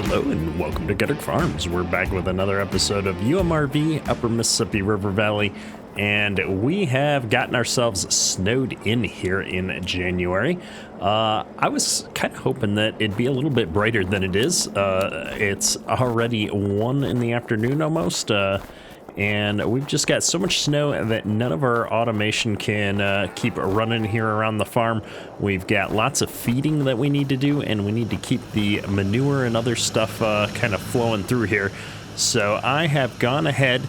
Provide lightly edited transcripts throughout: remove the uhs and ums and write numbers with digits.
Hello and welcome to Gutter Farms. We're back with another episode of UMRV, Upper Mississippi River Valley, and we have gotten ourselves snowed in here in January. I was kind of hoping that it'd be a little bit brighter than it is. It's already 1 in the afternoon almost, and we've just got so much snow that none of our automation can keep running here around the farm. We've got lots of feeding that we need to do, and we need to keep the manure and other stuff kind of flowing through here. So I have gone ahead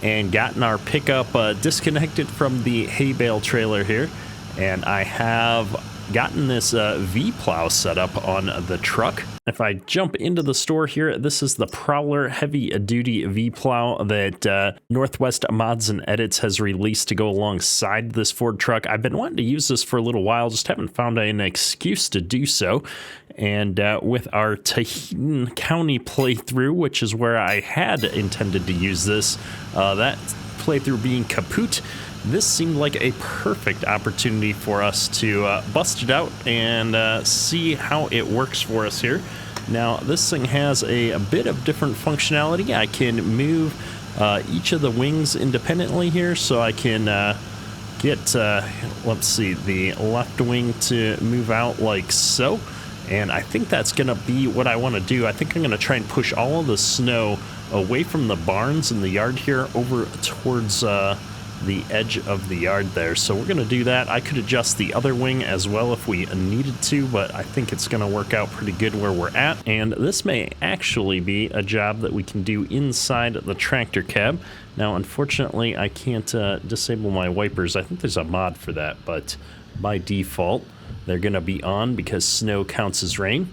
and gotten our pickup disconnected from the hay bale trailer here, and I have gotten this V-plow set up on the truck. If I jump into the store here, this is the Prowler heavy duty V-plow that Northwest Mods and Edits has released to go alongside this Ford truck. I've been wanting to use this for a little while, just haven't found an excuse to do so. And with our Tahitian County playthrough, which is where I had intended to use this, that playthrough being kaput, this seemed like a perfect opportunity for us to bust it out and see how it works for us here. Now, this thing has a bit of different functionality. I can move each of the wings independently here, so I can get, let's see, the left wing to move out like so. And I think that's going to be what I want to do. I think I'm going to try and push all of the snow away from the barns in the yard here over towards the edge of the yard there. So we're going to do that. I could adjust the other wing as well if we needed to, but I think it's going to work out pretty good where we're at. And this may actually be a job that we can do inside the tractor cab. Now, unfortunately, I can't disable my wipers. I think there's a mod for that, but by default, they're going to be on because snow counts as rain.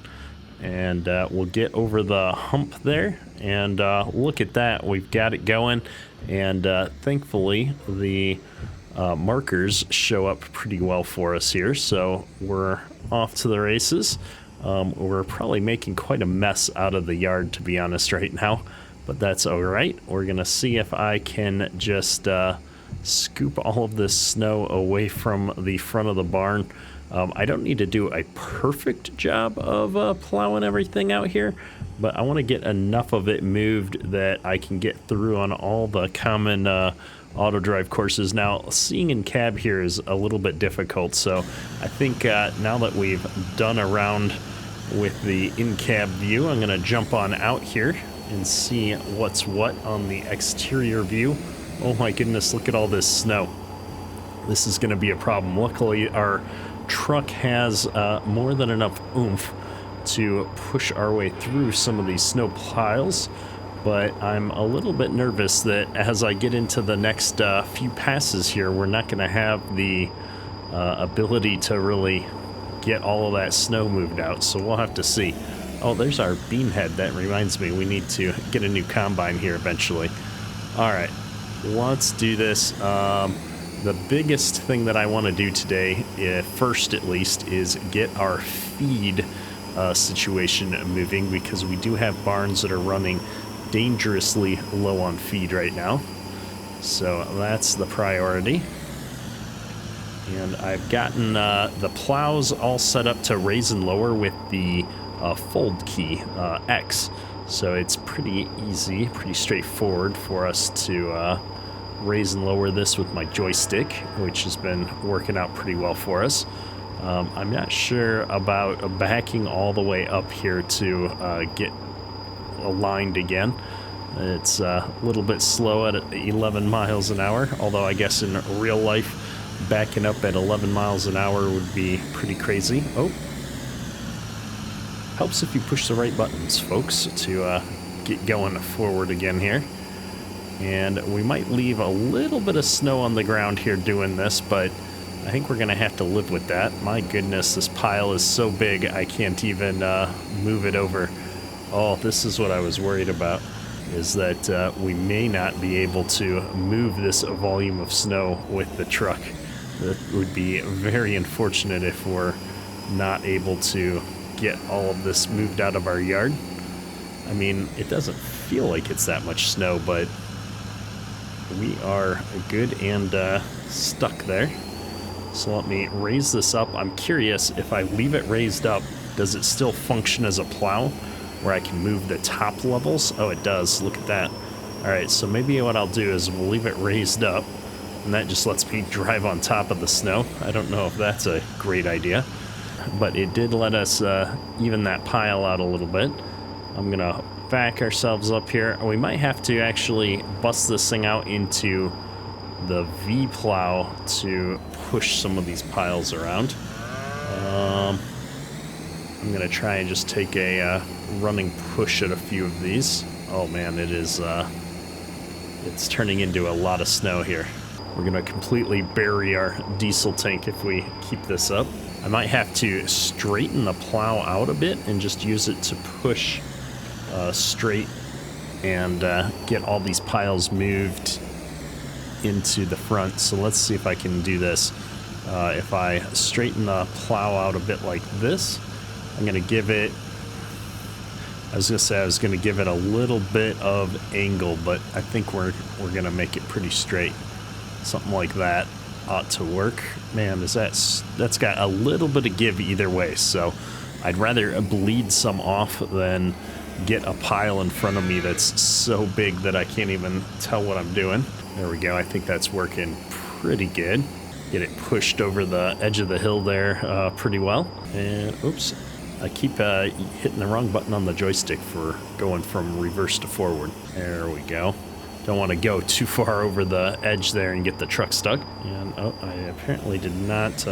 And we'll get over the hump there, and look at that. We've got it going. And thankfully, the markers show up pretty well for us here, so we're off to the races. We're probably making quite a mess out of the yard, to be honest, right now, but that's all right. We're going to see if I can just scoop all of this snow away from the front of the barn. I don't need to do a perfect job of plowing everything out here, but I want to get enough of it moved that I can get through on all the common auto drive courses. Now, seeing in cab here is a little bit difficult, so I think now that we've done around with the in-cab view, I'm going to jump on out here and see what's what on the exterior view. Oh my goodness, look at all this snow. This is going to be a problem. Luckily, our truck has more than enough oomph to push our way through some of these snow piles, but I'm a little bit nervous that as I get into the next few passes here, we're not going to have the ability to really get all of that snow moved out, so we'll have to see. Oh, there's our beam head. That reminds me, we need to get a new combine here eventually. All right, let's do this. The biggest thing that I want to do today, first at least, is get our feed situation moving, because we do have barns that are running dangerously low on feed right now. So that's the priority. And I've gotten the plows all set up to raise and lower with the fold key, X. So it's pretty easy, pretty straightforward for us to raise and lower this with my joystick, which has been working out pretty well for us. I'm not sure about backing all the way up here to get aligned again. It's a little bit slow at 11 miles an hour, although I guess in real life, backing up at 11 miles an hour would be pretty crazy. Oh, helps if you push the right buttons, folks, to get going forward again here. And we might leave a little bit of snow on the ground here doing this, but I think we're going to have to live with that. My goodness, this pile is so big I can't even move it over. Oh, this is what I was worried about, is that we may not be able to move this volume of snow with the truck. That would be very unfortunate if we're not able to get all of this moved out of our yard. I mean, it doesn't feel like it's that much snow, but we are good and stuck there. So let me raise this up. I'm curious, if I leave it raised up, does it still function as a plow? where I can move the top levels. Oh, it does. Look at that. All right, so maybe what I'll do is we'll leave it raised up, and that just lets me drive on top of the snow. I don't know if that's a great idea, but it did let us even that pile out a little bit. I'm gonna back ourselves up here. We might have to actually bust this thing out into the V plow to push some of these piles around. I'm gonna try and just take a running push at a few of these. Oh man, it is it's turning into a lot of snow here. We're gonna completely bury our diesel tank if we keep this up. I might have to straighten the plow out a bit and just use it to push straight and get all these piles moved into the front. So let's see if I can do this. If I straighten the plow out a bit like this, I'm gonna give it, I was gonna give it a little bit of angle, but I think we're gonna make it pretty straight. Something like that ought to work. Man, that's got a little bit of give either way, so I'd rather bleed some off than get a pile in front of me that's so big that I can't even tell what I'm doing. There we go. I think that's working pretty good. Get it pushed over the edge of the hill there pretty well. And oops, I keep hitting the wrong button on the joystick for going from reverse to forward. There we go. Don't want to go too far over the edge there and get the truck stuck. And oh, I apparently did not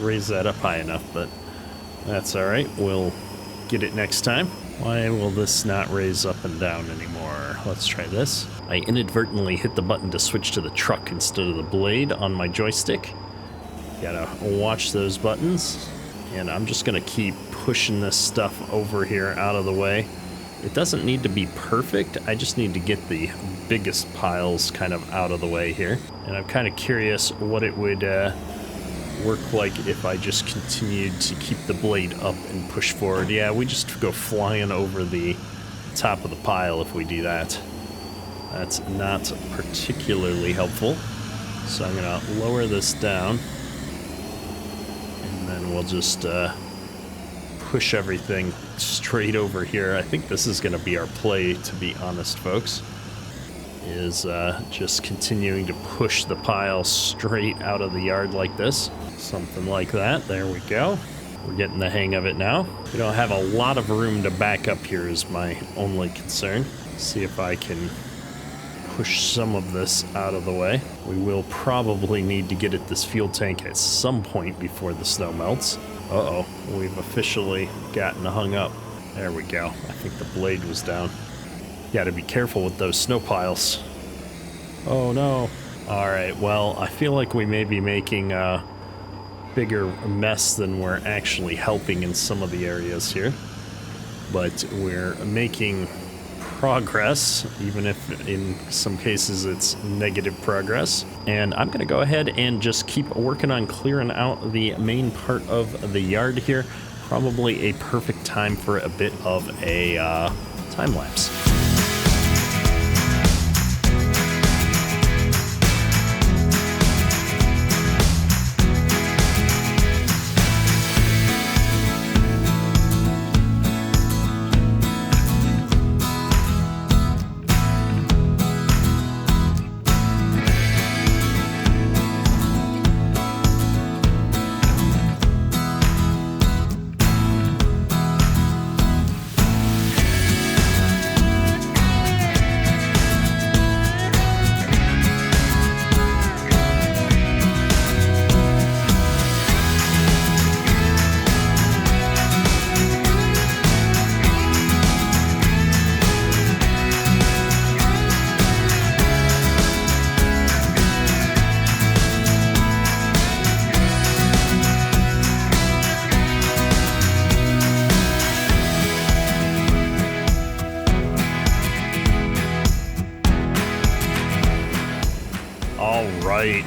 raise that up high enough, but that's all right. We'll get it next time. Why will this not raise up and down anymore? Let's try this. I inadvertently hit the button to switch to the truck instead of the blade on my joystick. Gotta watch those buttons. And I'm just gonna keep pushing this stuff over here out of the way. It doesn't need to be perfect. I just need to get the biggest piles kind of out of the way here. And I'm kind of curious what it would work like if I just continued to keep the blade up and push forward. Yeah, we just go flying over the top of the pile if we do that. That's not particularly helpful. So I'm gonna lower this down, and then we'll just push everything straight over here. I think this is gonna be our play, to be honest, folks, is just continuing to push the pile straight out of the yard like this. Something like that. There we go. We're getting the hang of it now. We don't have a lot of room to back up here is my only concern. See if I can push some of this out of the way. We will probably need to get at this fuel tank at some point before the snow melts. Uh-oh, we've officially gotten hung up. There we go. I think the blade was down. Gotta be careful with those snow piles. Oh no. All right, well, I feel like we may be making a bigger mess than we're actually helping in some of the areas here. But we're making progress, even if in some cases it's negative progress. And I'm gonna go ahead and just keep working on clearing out the main part of the yard here. Probably a perfect time for a bit of a time lapse.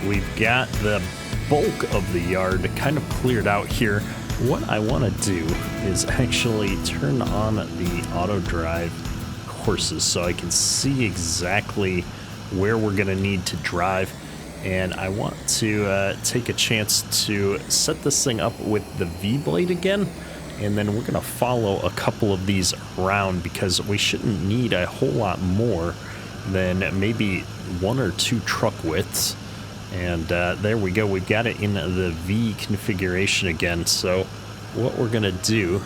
We've got the bulk of the yard kind of cleared out here. What I want to do is actually turn on the auto drive courses so I can see exactly where we're going to need to drive. And I want to take a chance to set this thing up with the V-blade again and then we're going to follow a couple of these around because we shouldn't need a whole lot more than maybe 1 or 2 truck widths. And there we go, we've got it in the V configuration again. So what we're going to do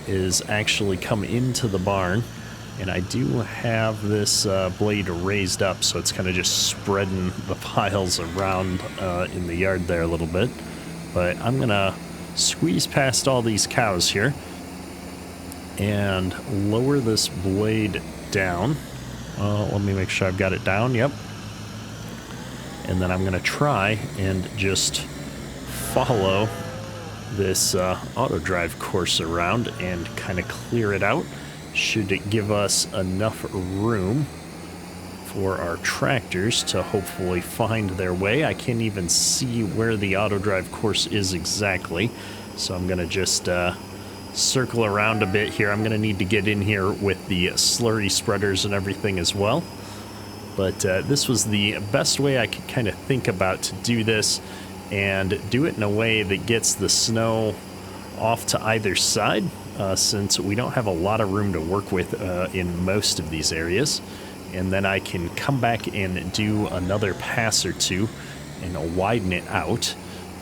is actually come into the barn, and I do have this blade raised up, so it's kind of just spreading the piles around in the yard there a little bit. But I'm going to squeeze past all these cows here and lower this blade down. Let me make sure I've got it down. Yep. And then I'm going to try and just follow this auto drive course around and kind of clear it out. Should it give us enough room for our tractors to hopefully find their way. I can't even see where the auto drive course is exactly, so I'm going to just circle around a bit here. I'm going to need to get in here with the slurry spreaders and everything as well. But this was the best way I could kind of think about to do this and do it in a way that gets the snow off to either side, since we don't have a lot of room to work with in most of these areas. And then I can come back and do another pass or two and widen it out.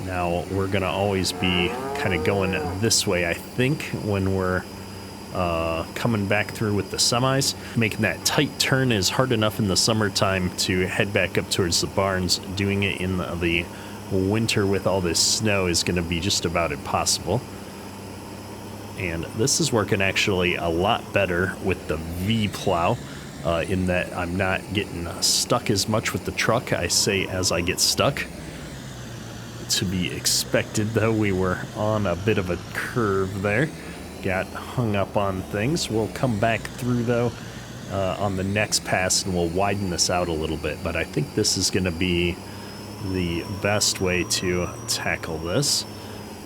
Now we're going to always be kind of going this way, I think, when we're coming back through with the semis. Making that tight turn is hard enough in the summertime to head back up towards the barns. Doing it in the winter with all this snow is going to be just about impossible. And this is working actually a lot better with the V plow, in that I'm not getting stuck as much with the truck. I say as I get stuck. To be expected, though, we were on a bit of a curve there. Got hung up on things. We'll come back through, though, on the next pass, and we'll widen this out a little bit. But I think this is going to be the best way to tackle this.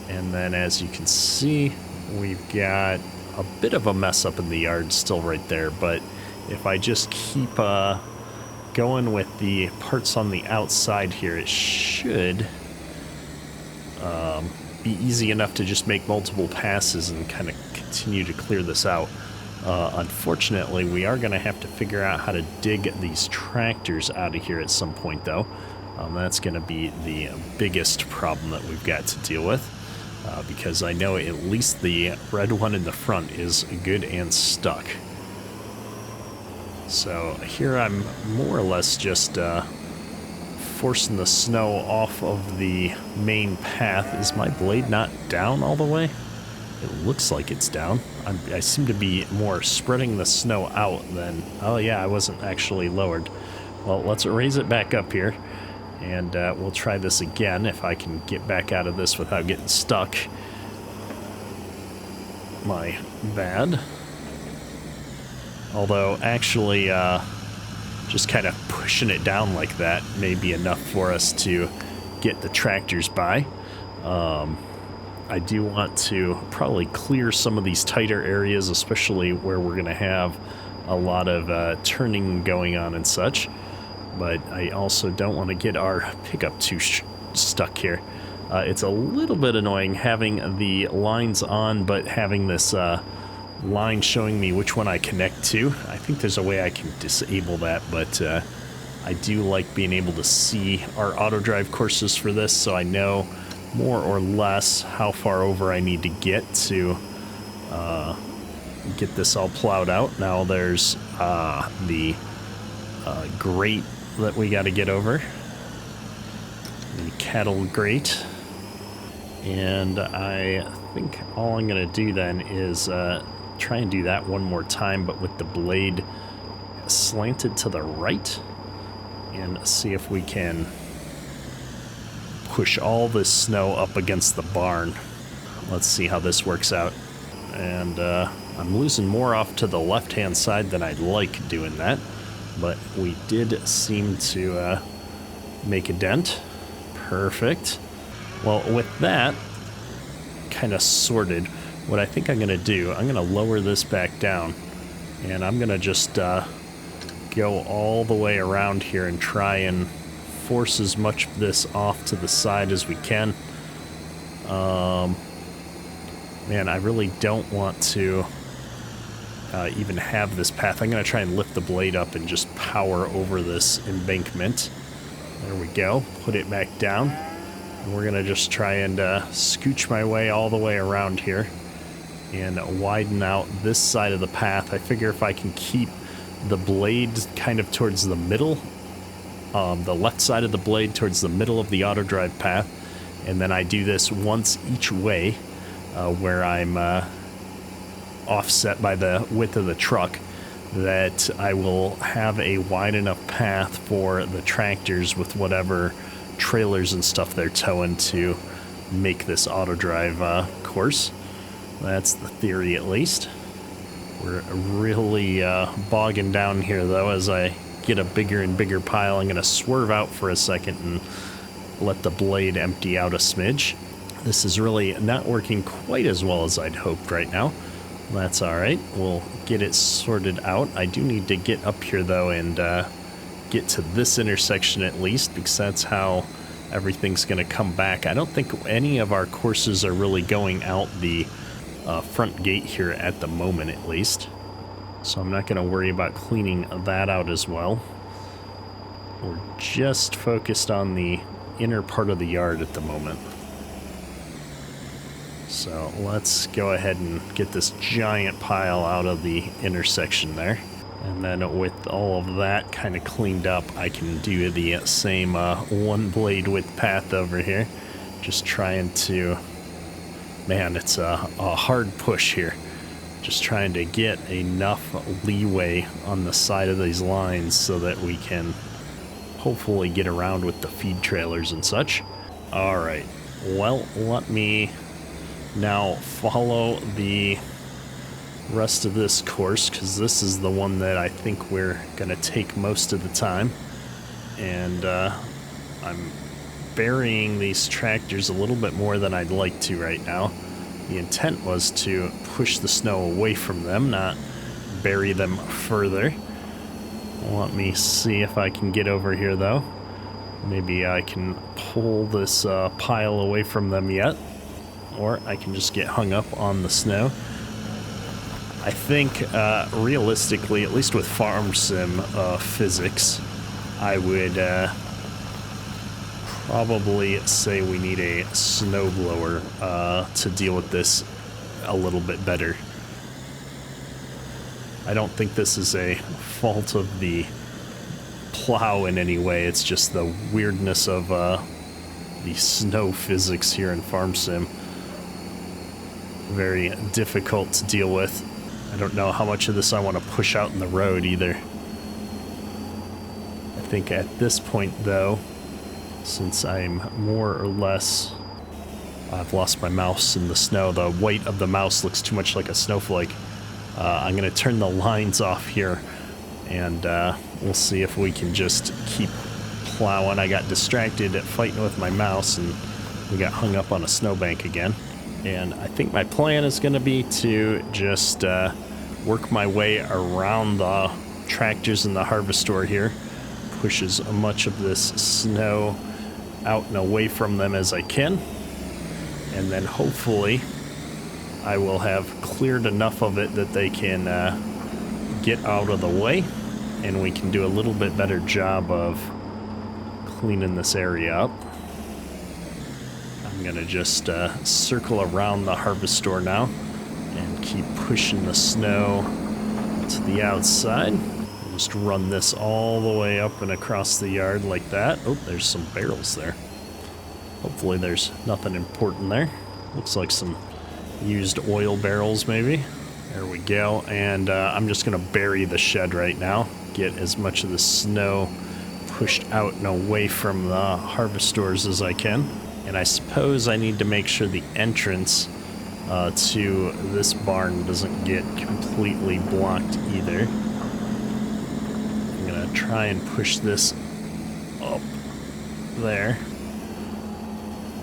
And then, as you can see, we've got a bit of a mess up in the yard still right there. But if I just keep going with the parts on the outside here, it should be easy enough to just make multiple passes and kind of continue to clear this out. Unfortunately, we are going to have to figure out how to dig these tractors out of here at some point, though. That's going to be the biggest problem that we've got to deal with, because I know at least the red one in the front is good and stuck. So here I'm more or less just forcing the snow off of the main path. Is my blade not down all the way? It looks like it's down. I seem to be more spreading the snow out than... Oh yeah, I wasn't actually lowered. Well, let's raise it back up here, and we'll try this again if I can get back out of this without getting stuck. My bad. Although, actually, just kind of pushing it down like that may be enough for us to get the tractors by. I do want to probably clear some of these tighter areas, especially where we're going to have a lot of turning going on and such. But I also don't want to get our pickup too stuck here. It's a little bit annoying having the lines on, but having this line showing me which one I connect to. I think there's a way I can disable that, but I do like being able to see our auto drive courses for this, so I know more or less how far over I need to get to get this all plowed out. Now there's the grate that we got to get over, the cattle grate, and I think all I'm going to do then is try and do that one more time, but with the blade slanted to the right, and see if we can push all this snow up against the barn. Let's see how this works out. And I'm losing more off to the left-hand side than I'd like doing that, but we did seem to make a dent. Perfect. Well, with that kind of sorted, what I think I'm going to do, I'm going to lower this back down, and I'm going to just go all the way around here and try and force as much of this off to the side as we can. Man, I really don't want to even have this path. I'm going to try and lift the blade up and just power over this embankment. There we go. Put it back down. And we're going to just try and scooch my way all the way around here and widen out this side of the path. I figure if I can keep the blade kind of towards the middle, the left side of the blade towards the middle of the auto drive path, and then I do this once each way, where I'm offset by the width of the truck, that I will have a wide enough path for the tractors with whatever trailers and stuff they're towing to make this auto drive course. That's the theory, at least. We're really bogging down here, though. As I get a bigger and bigger pile, I'm going to swerve out for a second and let the blade empty out a smidge. This is really not working quite as well as I'd hoped right now. That's all right. We'll get it sorted out. I do need to get up here, though, and get to this intersection at least, because that's how everything's going to come back. I don't think any of our courses are really going out the front gate here at the moment, at least. So I'm not going to worry about cleaning that out as well. We're just focused on the inner part of the yard at the moment. So let's go ahead and get this giant pile out of the intersection there. And then with all of that kind of cleaned up, I can do the same one blade width path over here. Just trying to, man, it's a hard push here. Just trying to get enough leeway on the side of these lines so that we can hopefully get around with the feed trailers and such. All right, well, let me now follow the rest of this course, because this is the one that I think we're gonna take most of the time. And I'm burying these tractors a little bit more than I'd like to right now. The intent was to push the snow away from them, not bury them further. Let me see if I can get over here, though. Maybe I can pull this pile away from them yet, or I can just get hung up on the snow. I think, realistically, at least with farm sim physics, I would probably say we need a snowblower to deal with this a little bit better. I don't think this is a fault of the plow in any way. It's just the weirdness of the snow physics here in farm sim. Very difficult to deal with. I don't know how much of this I want to push out in the road either. I think at this point, though, since I'm more or less... I've lost my mouse in the snow. The white of the mouse looks too much like a snowflake. I'm going to turn the lines off here, and we'll see if we can just keep plowing. I got distracted at fighting with my mouse, and we got hung up on a snowbank again. And I think my plan is going to be to just work my way around the tractors in the harvester here, push as much of this snow out and away from them as I can, and then hopefully I will have cleared enough of it that they can get out of the way, and we can do a little bit better job of cleaning this area up. I'm gonna just circle around the harvester now and keep pushing the snow to the outside. Just run this all the way up and across the yard like that. Oh, there's some barrels there. Hopefully there's nothing important there. Looks like some used oil barrels maybe. There we go. And I'm just gonna bury the shed right now. Get as much of the snow pushed out and away from the harvesters as I can. And I suppose I need to make sure the entrance to this barn doesn't get completely blocked either. I'm gonna try and push this up there.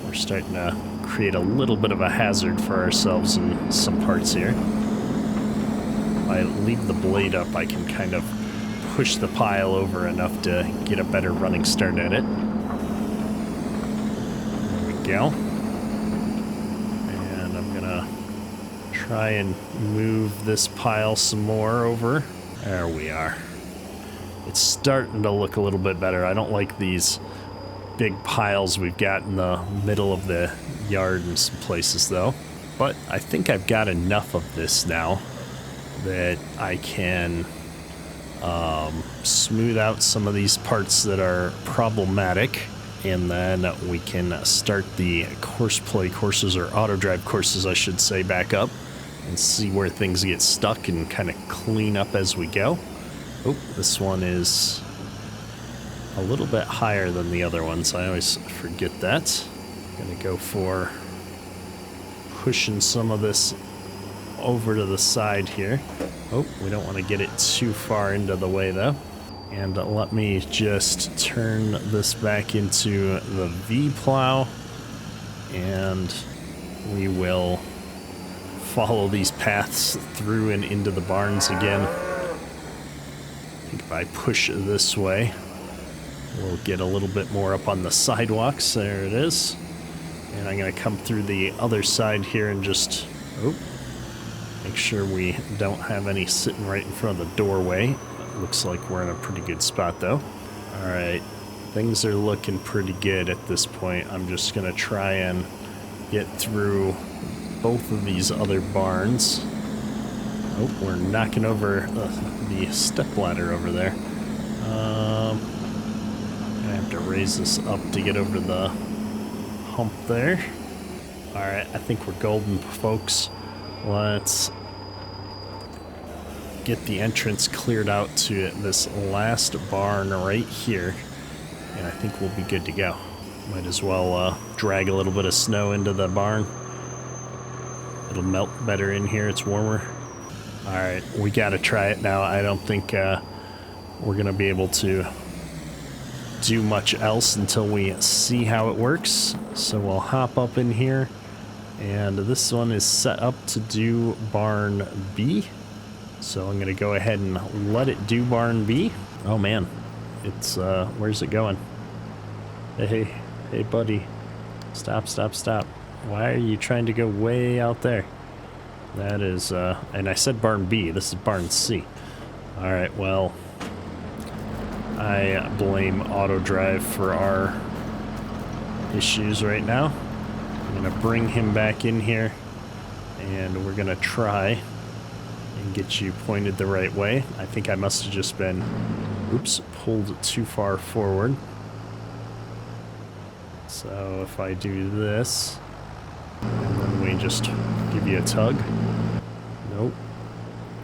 We're starting to create a little bit of a hazard for ourselves in some parts here. If I leave the blade up, I can kind of push the pile over enough to get a better running start at it. There we go. And I'm gonna try and move this pile some more over. There we are. It's starting to look a little bit better. I don't like these big piles we've got in the middle of the yard in some places though. But I think I've got enough of this now that I can smooth out some of these parts that are problematic, and then we can start the courses, or auto drive courses I should say, back up and see where things get stuck and kind of clean up as we go. Oh, this one is a little bit higher than the other ones. I always forget that. I'm gonna go for pushing some of this over to the side here. Oh, we don't want to get it too far into the way though. And let me just turn this back into the V plow, and we will follow these paths through and into the barns again. I think if I push this way, we'll get a little bit more up on the sidewalks. There it is. And I'm going to come through the other side here and just make sure we don't have any sitting right in front of the doorway. Looks like we're in a pretty good spot though. Alright, things are looking pretty good at this point. I'm just going to try and get through both of these other barns. Oh, we're knocking over the step ladder over there. I'm going to have to raise this up to get over the hump there. Alright, I think we're golden, folks. Let's get the entrance cleared out to this last barn right here, and I think we'll be good to go. Might as well drag a little bit of snow into the barn. It'll melt better in here, it's warmer. Alright, we gotta try it now. I don't think we're gonna be able to do much else until we see how it works. So we'll hop up in here, and this one is set up to do barn B. So I'm gonna go ahead and let it do barn B. Oh man, it's where's it going? Hey buddy, stop. Why are you trying to go way out there? That is and I said barn B, this is barn C. Alright, well, I blame auto drive for our issues right now. I'm gonna bring him back in here, and we're gonna try and get you pointed the right way. I think I must have just been, pulled too far forward. So if I do this, and then we just give you a tug. Nope.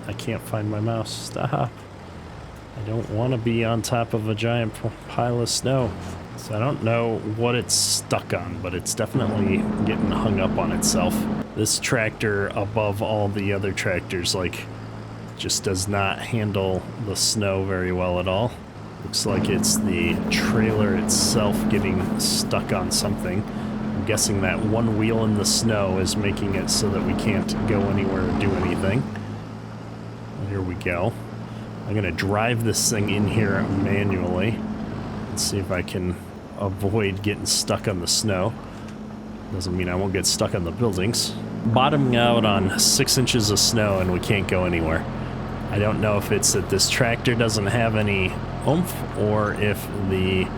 I can't find my mouse. Stop. I don't want to be on top of a giant pile of snow. So I don't know what it's stuck on, but it's definitely getting hung up on itself. This tractor, above all the other tractors, like, just does not handle the snow very well at all. Looks like it's the trailer itself getting stuck on something. I'm guessing that one wheel in the snow is making it so that we can't go anywhere or do anything. Here we go. I'm gonna drive this thing in here manually and see if I can avoid getting stuck on the snow. Doesn't mean I won't get stuck on the buildings. Bottoming out on 6 inches of snow and we can't go anywhere. I don't know if it's that this tractor doesn't have any oomph or if the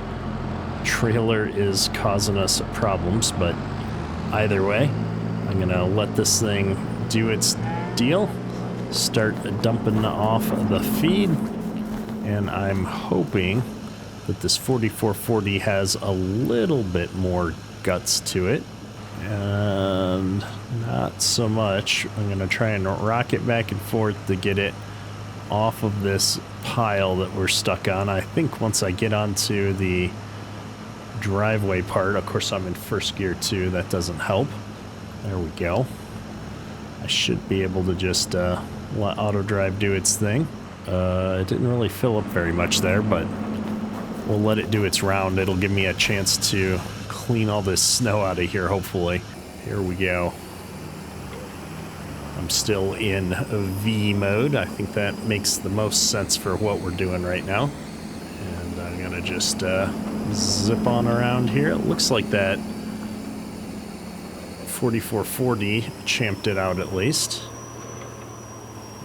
trailer is causing us problems, but either way, I'm gonna let this thing do its deal, start dumping off the feed, and I'm hoping that this 4440 has a little bit more guts to it, and not so much. I'm gonna try and rock it back and forth to get it off of this pile that we're stuck on. I think once I get onto the driveway part, of course I'm in first gear too, that doesn't help. There we go. I should be able to just let auto drive do its thing. It didn't really fill up very much there, but we'll let it do its round. It'll give me a chance to clean all this snow out of here, hopefully. Here we go. I'm still in V mode. I think that makes the most sense for what we're doing right now. And I'm gonna just zip on around here. It looks like that 4440 champed it out at least.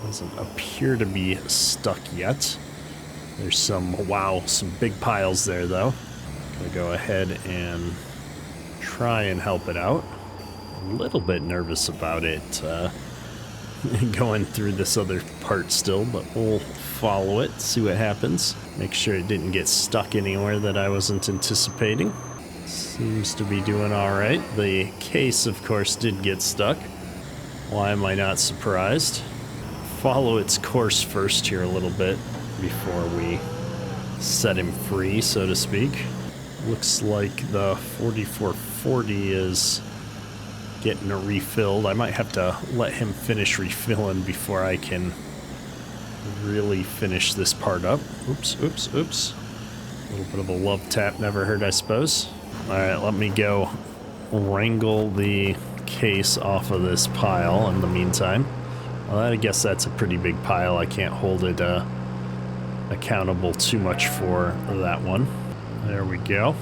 Doesn't appear to be stuck yet. There's some, wow, some big piles there though. Gonna go ahead and try and help it out. A little bit nervous about it going through this other part still, but we'll follow it, see what happens. Make sure it didn't get stuck anywhere that I wasn't anticipating. Seems to be doing all right. The case, of course, did get stuck. Why am I not surprised? Follow its course first here a little bit before we set him free, so to speak. Looks like the 4440 is getting refilled. I might have to let him finish refilling before I can really finish this part up. Oops, oops, oops. A little bit of a love tap never hurt, I suppose. All right, let me go wrangle the case off of this pile in the meantime. Well, I guess that's a pretty big pile. I can't hold it accountable too much for that one. There we go.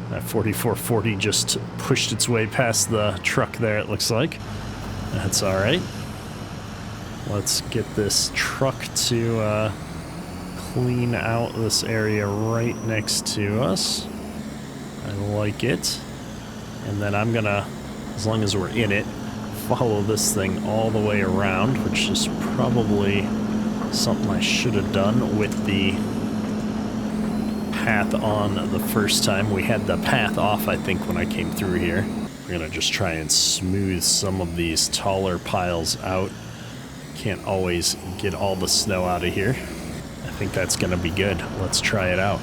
That 4440 just pushed its way past the truck there, it looks like. That's all right. Let's get this truck to clean out this area right next to us. I like it. And then I'm gonna, as long as we're in it, follow this thing all the way around, which is probably something I should have done with the path on the first time. We had the path off, I think, when I came through here. We're gonna just try and smooth some of these taller piles out. Can't always get all the snow out of here. I think that's gonna be good. Let's try it out.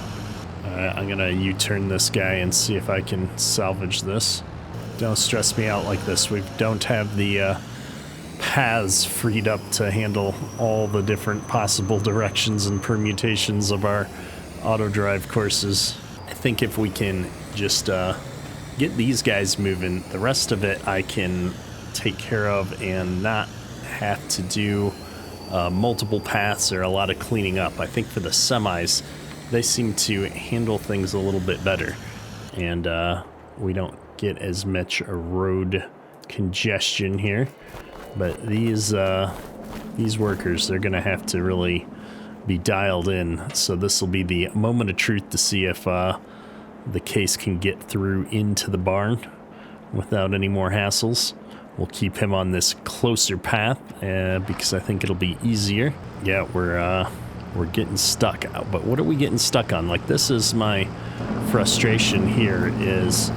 I'm gonna U-turn this guy and see if I can salvage this. Don't stress me out like this. We don't have the paths freed up to handle all the different possible directions and permutations of our auto drive courses. I think if we can just get these guys moving, the rest of it I can take care of and not have to do multiple paths or a lot of cleaning up. I think for the semis, they seem to handle things a little bit better, and we don't get as much road congestion here. But these workers, they're gonna have to really be dialed in. So this will be the moment of truth to see if the case can get through into the barn without any more hassles. We'll keep him on this closer path because I think it'll be easier. Yeah, we're getting stuck. But what are we getting stuck on? Like, this is my frustration here, is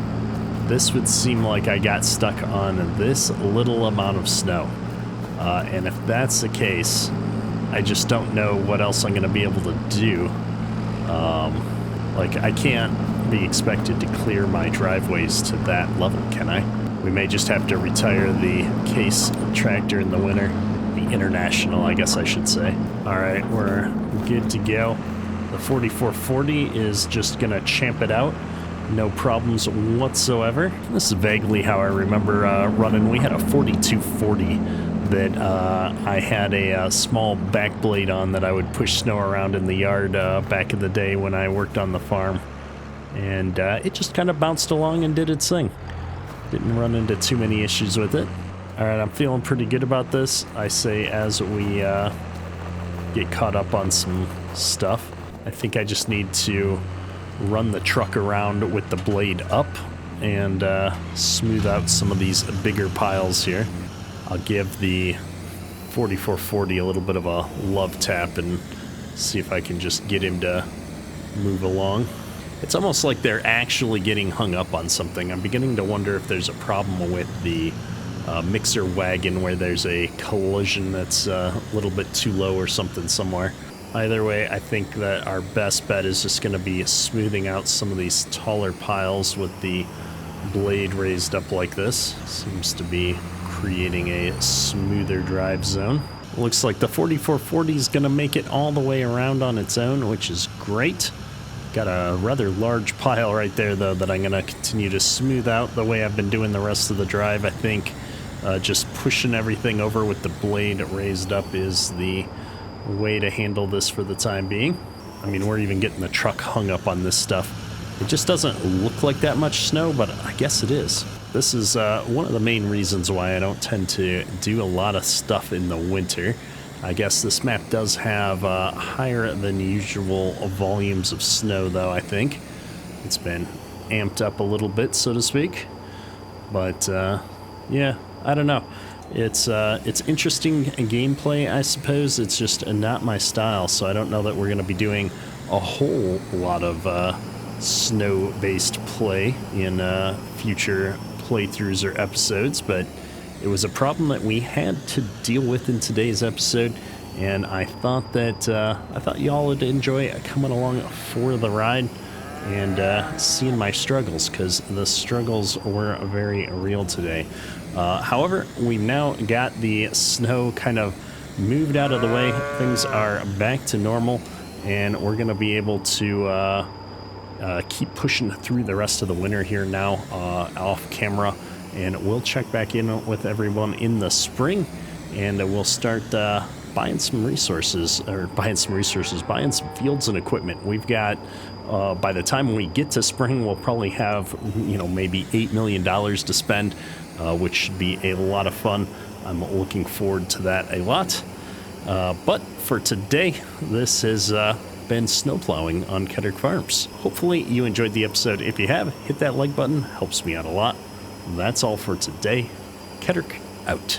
this would seem like I got stuck on this little amount of snow. And if that's the case, I just don't know what else I'm going to be able to do. Like, I can't be expected to clear my driveways to that level, can I? We may just have to retire the case tractor in the winter. The International, I guess I should say. All right, we're good to go. The 4440 is just going to champ it out. No problems whatsoever. This is vaguely how I remember running. We had a 4240 that I had a small back blade on that I would push snow around in the yard back in the day when I worked on the farm. And it just kind of bounced along and did its thing. Didn't run into too many issues with it. All right, I'm feeling pretty good about this. I say as we get caught up on some stuff, I think I just need to run the truck around with the blade up and smooth out some of these bigger piles here. I'll give the 4440 a little bit of a love tap and see if I can just get him to move along. It's almost like they're actually getting hung up on something. I'm beginning to wonder if there's a problem with the mixer wagon where there's a collision that's a little bit too low or something somewhere. Either way, I think that our best bet is just going to be smoothing out some of these taller piles with the blade raised up like this. Seems to be creating a smoother drive zone. Looks like the 4440 is going to make it all the way around on its own, which is great. Got a rather large pile right there, though, that I'm going to continue to smooth out the way I've been doing the rest of the drive. I think just pushing everything over with the blade raised up is the way to handle this for the time being. I mean, we're even getting the truck hung up on this stuff. It just doesn't look like that much snow, but I guess it is. This is one of the main reasons why I don't tend to do a lot of stuff in the winter, I guess this map does have higher than usual volumes of snow, though. I think it's been amped up a little bit, so to speak. But yeah, I don't know. It's interesting gameplay, I suppose. It's just not my style, so I don't know that we're going to be doing a whole lot of snow-based play in future playthroughs or episodes, but it was a problem that we had to deal with in today's episode, and I thought that y'all would enjoy coming along for the ride and seeing my struggles, because the struggles were very real today. However, we've now got the snow kind of moved out of the way. Things are back to normal, and we're going to be able to keep pushing through the rest of the winter here now off camera, and we'll check back in with everyone in the spring, and we'll start buying some fields and equipment. We've got by the time we get to spring, we'll probably have maybe $8 million to spend, which should be a lot of fun. I'm looking forward to that a lot. But for today, this has been snowplowing on Kedrick Farms. Hopefully you enjoyed the episode. If you have, hit that like button, helps me out a lot. That's all for today. Kedrick out.